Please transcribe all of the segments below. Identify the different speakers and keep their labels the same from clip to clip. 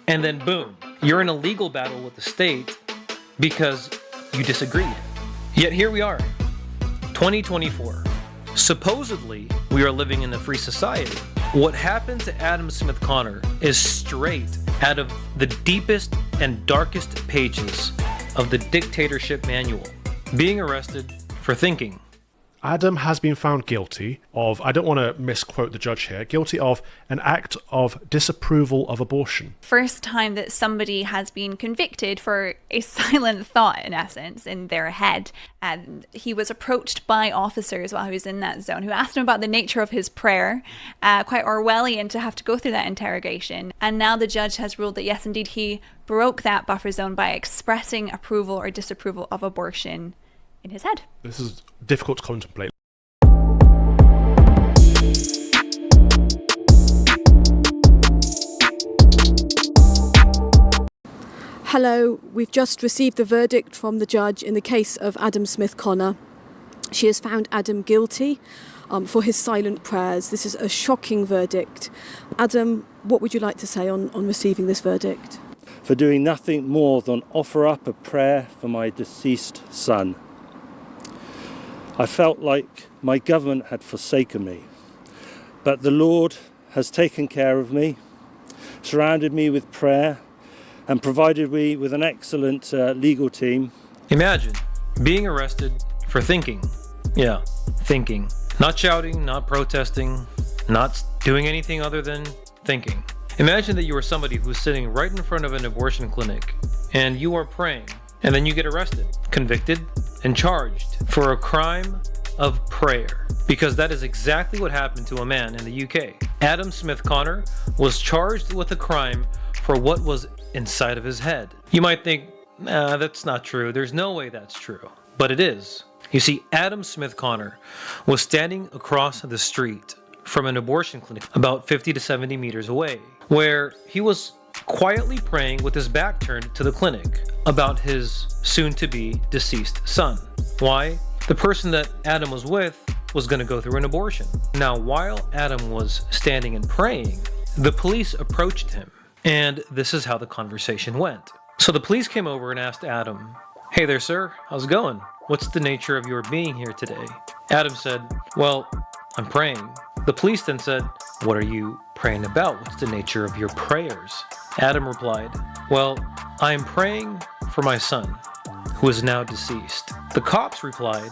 Speaker 1: And then boom, you're in a legal battle with the state because you disagreed. Yet here we are, 2024. Supposedly, we are living in a free society. What happened to Adam Smith Connor is straight out of the deepest and darkest pages of the dictatorship manual. Being arrested for thinking.
Speaker 2: Adam has been found guilty of, I don't want to misquote the judge here, guilty of an act of disapproval of abortion.
Speaker 3: First time that somebody has been convicted for a silent thought, in essence, in their head. And he was approached by officers while he was in that zone who asked him about the nature of his prayer, quite Orwellian to have to go through that interrogation. And now the judge has ruled that yes, indeed, he broke that buffer zone by expressing approval or disapproval of abortion in his head.
Speaker 2: This is difficult to contemplate.
Speaker 4: Hello, we've just received the verdict from the judge in the case of Adam Smith Connor. She has found Adam guilty for his silent prayers. This is a shocking verdict. Adam, what would you like to say on receiving this verdict?
Speaker 5: For doing nothing more than offer up a prayer for my deceased son. I felt like my government had forsaken me, but the Lord has taken care of me, surrounded me with prayer, and provided me with an excellent legal team.
Speaker 1: Imagine being arrested for thinking. Yeah, thinking. Not shouting, not protesting, not doing anything other than thinking. Imagine that you are somebody who's sitting right in front of an abortion clinic and you are praying, and then you get arrested, convicted, and charged for a crime of prayer. Because that is exactly what happened to a man in the UK. Adam Smith Connor was charged with a crime for what was inside of his head. You might think, nah, that's not true. There's no way that's true. But it is. You see, Adam Smith Connor was standing across the street from an abortion clinic about 50 to 70 meters away, where he was quietly praying with his back turned to the clinic about his soon-to-be deceased son. Why? The person that Adam was with was going to go through an abortion. Now, while Adam was standing and praying, the police approached him, and this is how the conversation went. So the police came over and asked Adam, "Hey there, sir, how's it going? What's the nature of your being here today?" Adam said, "Well, I'm praying." The police then said, "What are you praying about? What's the nature of your prayers?" Adam replied, "Well, I am praying for my son, who is now deceased." The cops replied,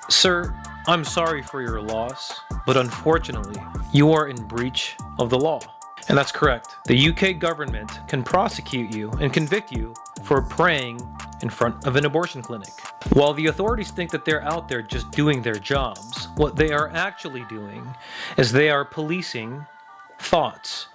Speaker 1: "Sir, I'm sorry for your loss, but unfortunately, you are in breach of the law." And that's correct. The UK government can prosecute you and convict you for praying in front of an abortion clinic. While the authorities think that they're out there just doing their jobs, what they are actually doing is they are policing thoughts.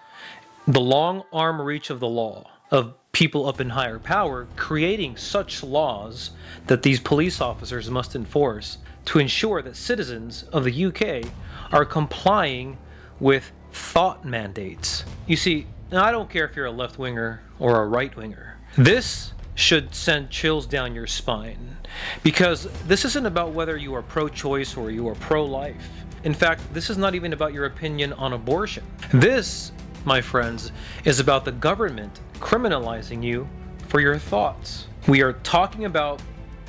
Speaker 1: The long arm reach of the law, of people up in higher power creating such laws that these police officers must enforce to ensure that citizens of the UK are complying with thought mandates. You see, now I don't care if you're a left-winger or a right-winger. This should send chills down your spine, because this isn't about whether you are pro-choice or you are pro-life. In fact, this is not even about your opinion on abortion. This, my friends, is about the government criminalizing you for your thoughts. We are talking about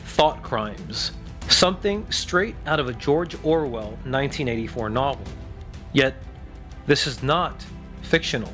Speaker 1: thought crimes, something straight out of a George Orwell 1984 novel. Yet, this is not fictional.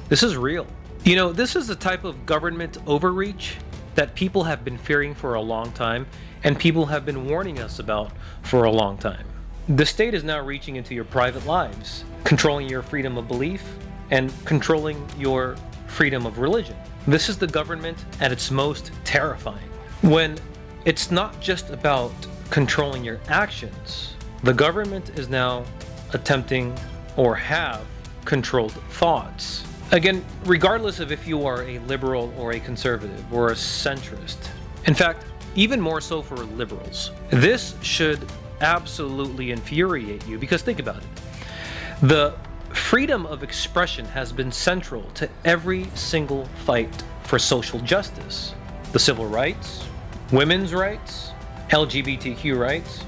Speaker 1: This is real. You know, this is the type of government overreach that people have been fearing for a long time, and people have been warning us about for a long time. The state is now reaching into your private lives, controlling your freedom of belief, and controlling your freedom of religion. This is the government at its most terrifying. When it's not just about controlling your actions, the government is now attempting or have controlled thoughts. Again, regardless of if you are a liberal or a conservative or a centrist. In fact, even more so for liberals. This should absolutely infuriate you, because think about it. The freedom of expression has been central to every single fight for social justice. The civil rights, women's rights, LGBTQ rights,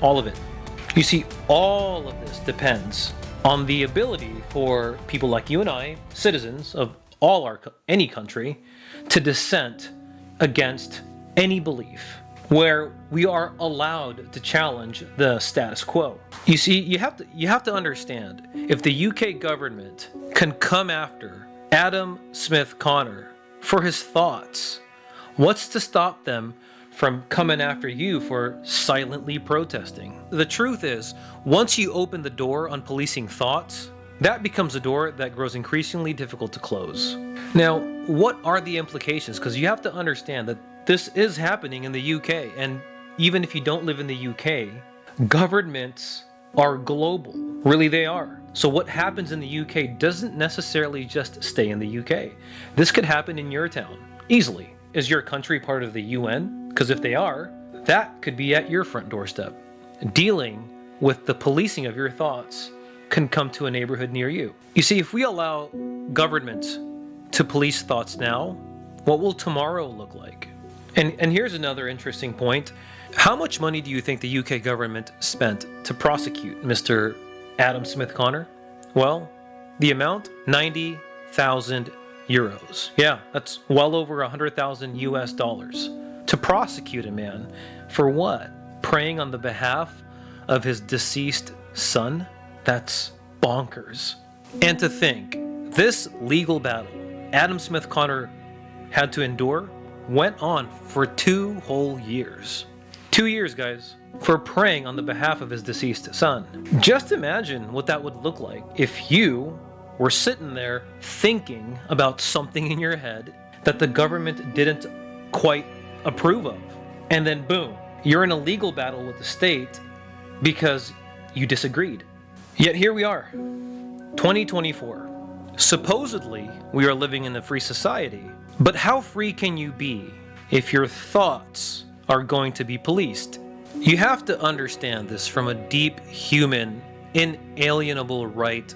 Speaker 1: all of it. You see, all of this depends on the ability for people like you and I, citizens of any country to dissent against any belief, where we are allowed to challenge the status quo. You see, you have to understand, if the UK government can come after Adam Smith Connor for his thoughts, what's to stop them from coming after you for silently protesting? The truth is, once you open the door on policing thoughts, that becomes a door that grows increasingly difficult to close. Now, what are the implications? Because you have to understand that this is happening in the UK, and even if you don't live in the UK, governments are global. Really, they are. So what happens in the UK doesn't necessarily just stay in the UK. This could happen in your town, easily. Is your country part of the UN? Because if they are, that could be at your front doorstep. Dealing with the policing of your thoughts can come to a neighborhood near you. You see, if we allow governments to police thoughts now, what will tomorrow look like? And here's another interesting point. How much money do you think the UK government spent to prosecute Mr. Adam Smith Connor? Well, the amount, 90,000 euros. Yeah, that's well over 100,000 US dollars. To prosecute a man for what? Praying on the behalf of his deceased son? That's bonkers. And to think, this legal battle Adam Smith Connor had to endure went on for 2 whole years. 2 years, guys, for praying on the behalf of his deceased son. Just imagine what that would look like if you were sitting there thinking about something in your head that the government didn't quite approve of. And then boom, you're in a legal battle with the state because you disagreed. Yet here we are, 2024. Supposedly, we are living in a free society. But how free can you be if your thoughts are going to be policed? You have to understand this from a deep human, inalienable right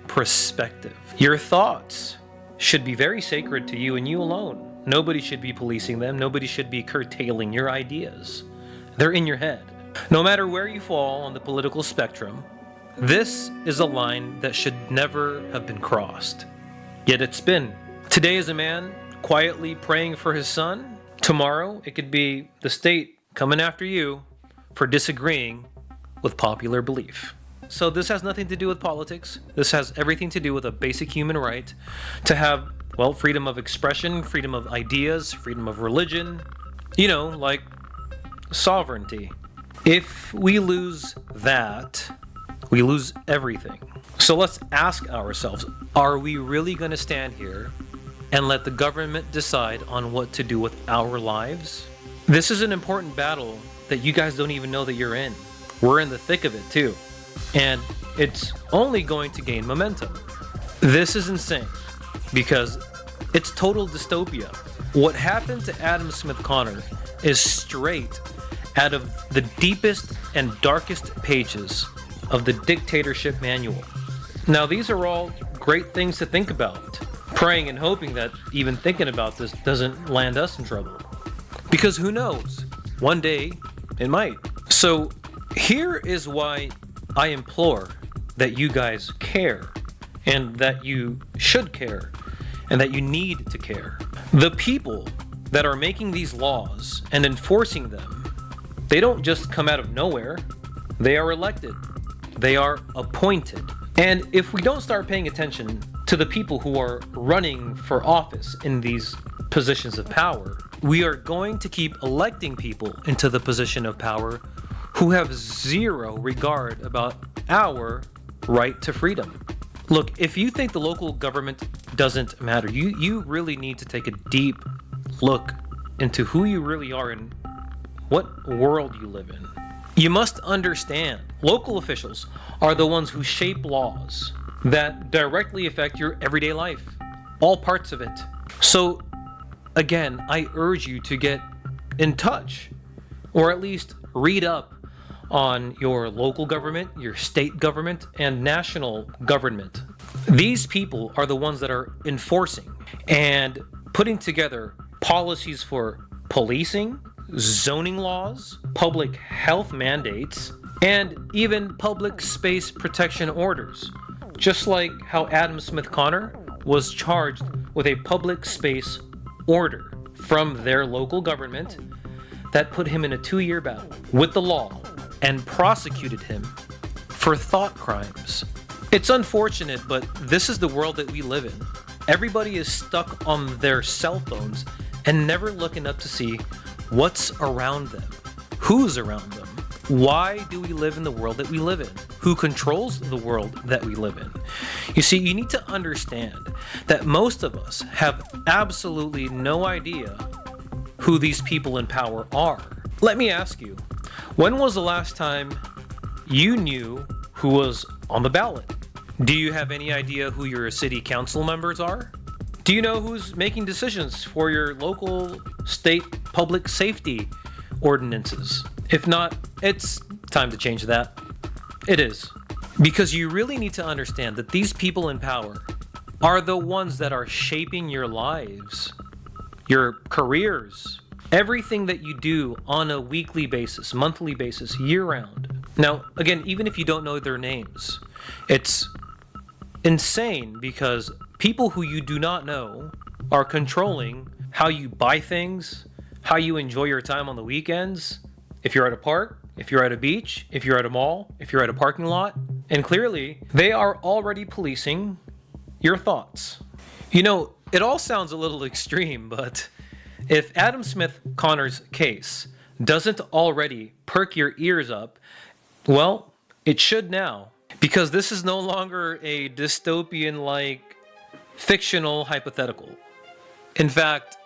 Speaker 1: perspective. Your thoughts should be very sacred to you and you alone. Nobody should be policing them. Nobody should be curtailing your ideas. They're in your head. No matter where you fall on the political spectrum, this is a line that should never have been crossed. Yet it's been. Today is a man quietly praying for his son. Tomorrow, it could be the state coming after you for disagreeing with popular belief. So this has nothing to do with politics. This has everything to do with a basic human right to have, well, freedom of expression, freedom of ideas, freedom of religion, like sovereignty. If we lose that, we lose everything. So let's ask ourselves, are we really going to stand here and let the government decide on what to do with our lives? This is an important battle that you guys don't even know that you're in. We're in the thick of it too. And it's only going to gain momentum. This is insane because it's total dystopia. What happened to Adam Smith Connor is straight out of the deepest and darkest pages of the dictatorship manual. Now, these are all great things to think about, praying and hoping that even thinking about this doesn't land us in trouble. Because who knows? One day, it might. So here is why I implore that you guys care, and that you should care, and that you need to care. The people that are making these laws and enforcing them, they don't just come out of nowhere. They are elected. They are appointed. And if we don't start paying attention to the people who are running for office in these positions of power, we are going to keep electing people into the position of power who have zero regard about our right to freedom. Look, if you think the local government doesn't matter, you really need to take a deep look into who you really are and what world you live in. You must understand, local officials are the ones who shape laws that directly affect your everyday life, all parts of it. So, again, I urge you to get in touch, or at least read up on your local government, your state government, and national government. These people are the ones that are enforcing and putting together policies for policing, zoning laws, public health mandates, and even public space protection orders. Just like how Adam Smith Connor was charged with a public space order from their local government that put him in a 2-year battle with the law and prosecuted him for thought crimes. It's unfortunate, but this is the world that we live in. Everybody is stuck on their cell phones and never looking up to see what's around them, who's around them. Why do we live in the world that we live in? Who controls the world that we live in? You see, you need to understand that most of us have absolutely no idea who these people in power are. Let me ask you, when was the last time you knew who was on the ballot? Do you have any idea who your city council members are? Do you know who's making decisions for your local, state public safety ordinances? If not, it's time to change that. It is. Because you really need to understand that these people in power are the ones that are shaping your lives, your careers, everything that you do on a weekly basis, monthly basis, year-round. Now, again, even if you don't know their names, it's insane because people who you do not know are controlling how you buy things, how you enjoy your time on the weekends, if you're at a park, if you're at a beach, if you're at a mall, if you're at a parking lot. And clearly, they are already policing your thoughts. You know, it all sounds a little extreme, but if Adam Smith Connor's case doesn't already perk your ears up, well, it should now. Because this is no longer a dystopian-like fictional hypothetical. In fact,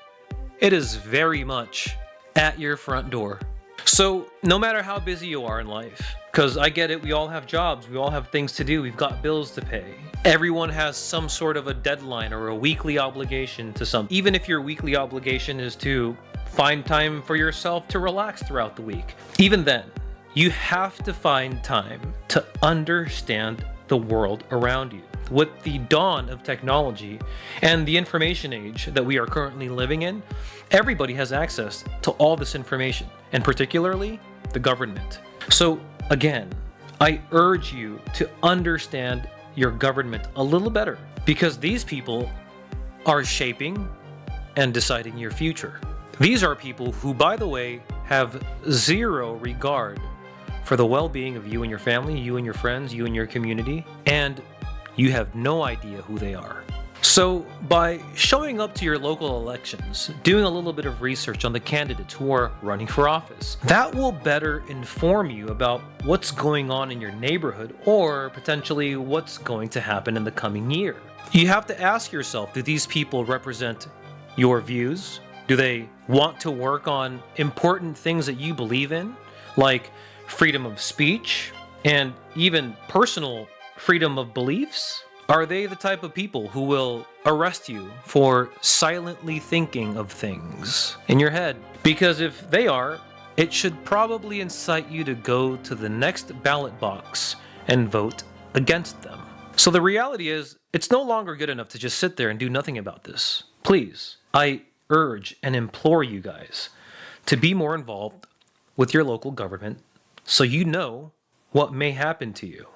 Speaker 1: it is very much at your front door. So no matter how busy you are in life, because I get it, we all have jobs, we all have things to do, we've got bills to pay. Everyone has some sort of a deadline or a weekly obligation to something. Even if your weekly obligation is to find time for yourself to relax throughout the week. Even then, you have to find time to understand the world around you. With the dawn of technology and the information age that we are currently living in, everybody has access to all this information, and particularly the government. So again, I urge you to understand your government a little better, because these people are shaping and deciding your future. These are people who, by the way, have zero regard for the well-being of you and your family, you and your friends, you and your community, and you have no idea who they are. So by showing up to your local elections, doing a little bit of research on the candidates who are running for office, that will better inform you about what's going on in your neighborhood or potentially what's going to happen in the coming year. You have to ask yourself, do these people represent your views? Do they want to work on important things that you believe in, like freedom of speech and even personal freedom of beliefs? Are they the type of people who will arrest you for silently thinking of things in your head? Because if they are, it should probably incite you to go to the next ballot box and vote against them. So the reality is, it's no longer good enough to just sit there and do nothing about this. Please, I urge and implore you guys to be more involved with your local government so you know what may happen to you.